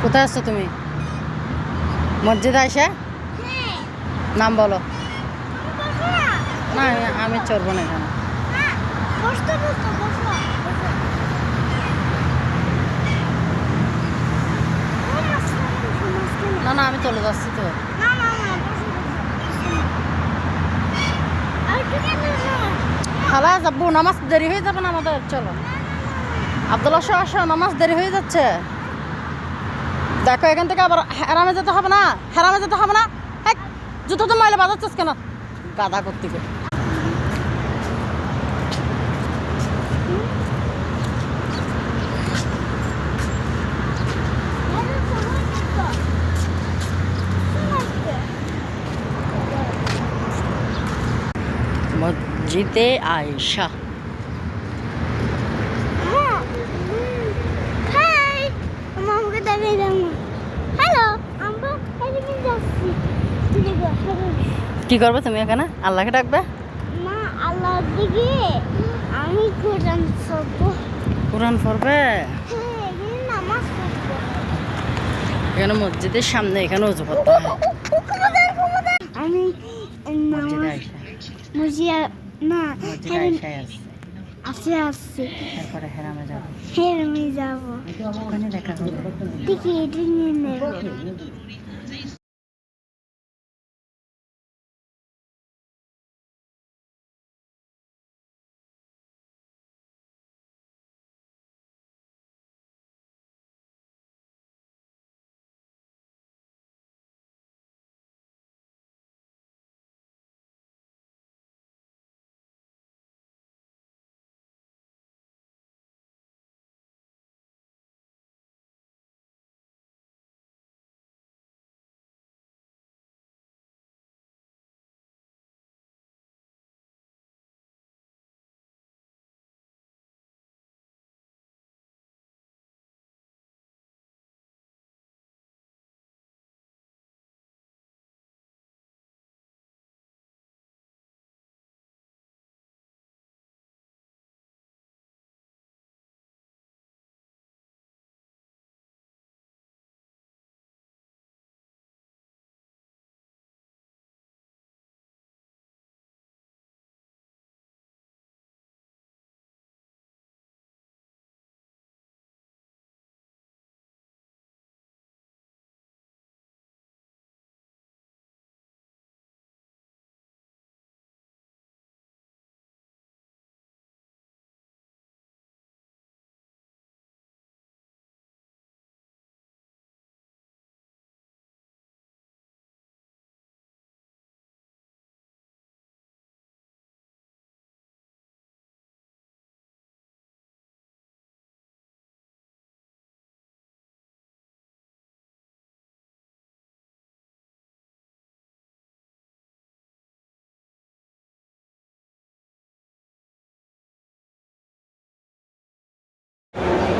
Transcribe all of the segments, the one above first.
কোথায় আসছো তুমি? মসজিদে আইসা নাম বলো। না আমি চড়বো না এখানে। না না আমি চলে যাচ্ছি তো। খালা যাবো, নামাজ দেরি হয়ে যাবে না আমাদের। চলো আব্দুল্লাহ শাহ আসো, নামাজ দেরি হয়ে যাচ্ছে। দেখো এখান থেকে আবার হেরামে যেতে হবে না, হেরামে যেতে হবে না। জুতো তো মাইলে বাজাচ্ছিস কেন গাদা করতে গিয়ে? মসজিদে আয়েশা। কি করবে তুমি এখানে? আল্লাহকে ডাকবে না, আল্লাহর দিকে আমি কোরআন পড়বো। কোরআন পড়বে? হ্যাঁ, নামাজ পড়বো। এখানে মসজিদের সামনে, এখানে ওযু করতে হয়। আমি মসজিদে আয়েশা। মুজিয়া না, মসজিদে আয়েশায় আছে। আছে তারপরে হেরামে যাবো। হেরামে যাবো। ওখানে দেখা হবে। টিকিট নিয়ে নেব।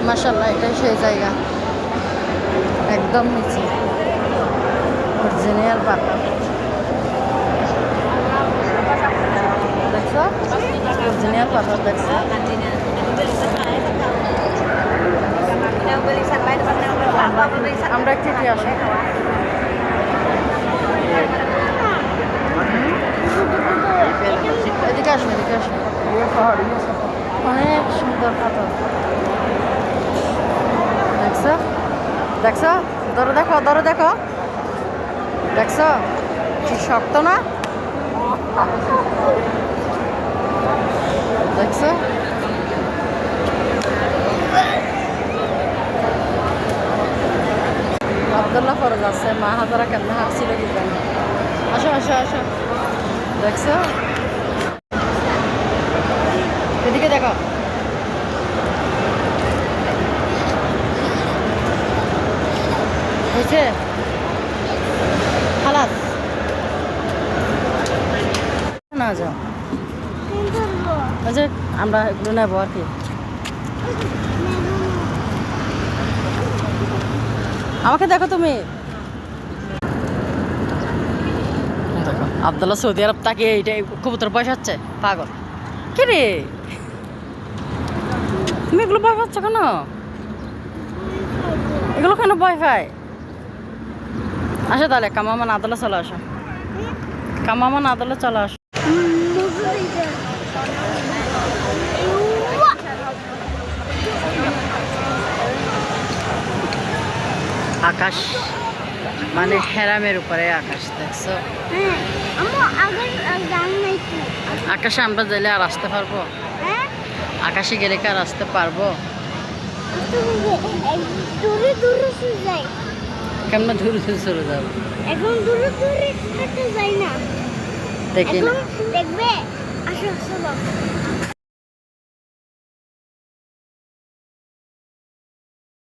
মাশাআল্লাহ, এটাই সেই জায়গা, একদম নিচে অরিজিনাল পাথর। দেখছো অরিজিনাল পাথর, দেখছো? আমরা একটু কি আসি, এদিকে আসুন, এদিকে আসুন। অনেক সুন্দর পাথর, দেখছো? দেখছো? ধরো দেখো, ধরো দেখো, দেখছো কি শক্ত না? দেখছো? আব্দুল্লাহ ফরজ আছে, মা হাজারা কেমনে হাঁটছিল কি জানি। আসো আসো আসো, দেখছো? এদিকে দেখো, হয়েছে খালাস না যাও। যে আমরা এগুলো নেবো আর কি। আমাকে দেখো তুমি, দেখো আব্দুল্লাহ সৌদি আরব তাকে এইটাই কবুতর বসাচ্ছে, পাগল। কি রে তুমি এগুলো বসাচ্ছ কেন? এগুলো কেন ভয় পায়? আসো তাহলে কামামা নাদলে চলে আসো, কামামা নাদলে চলে আসো। আকাশ মানে হেরামের উপরে আকাশ দেখছো? হ্যাঁ আমার আগে জান নাই তো আকাশে আমরা গেলে আর আসতে পারবো? হ্যাঁ আকাশে গেলে কি আর আসতে পারবো? দূরে দূরে যাই কেমন দূরে দূরে চলে যাবো? এখন দূরে দূরে হাঁটতে যাই না দেখি না। এখন দেখবে আসো চলো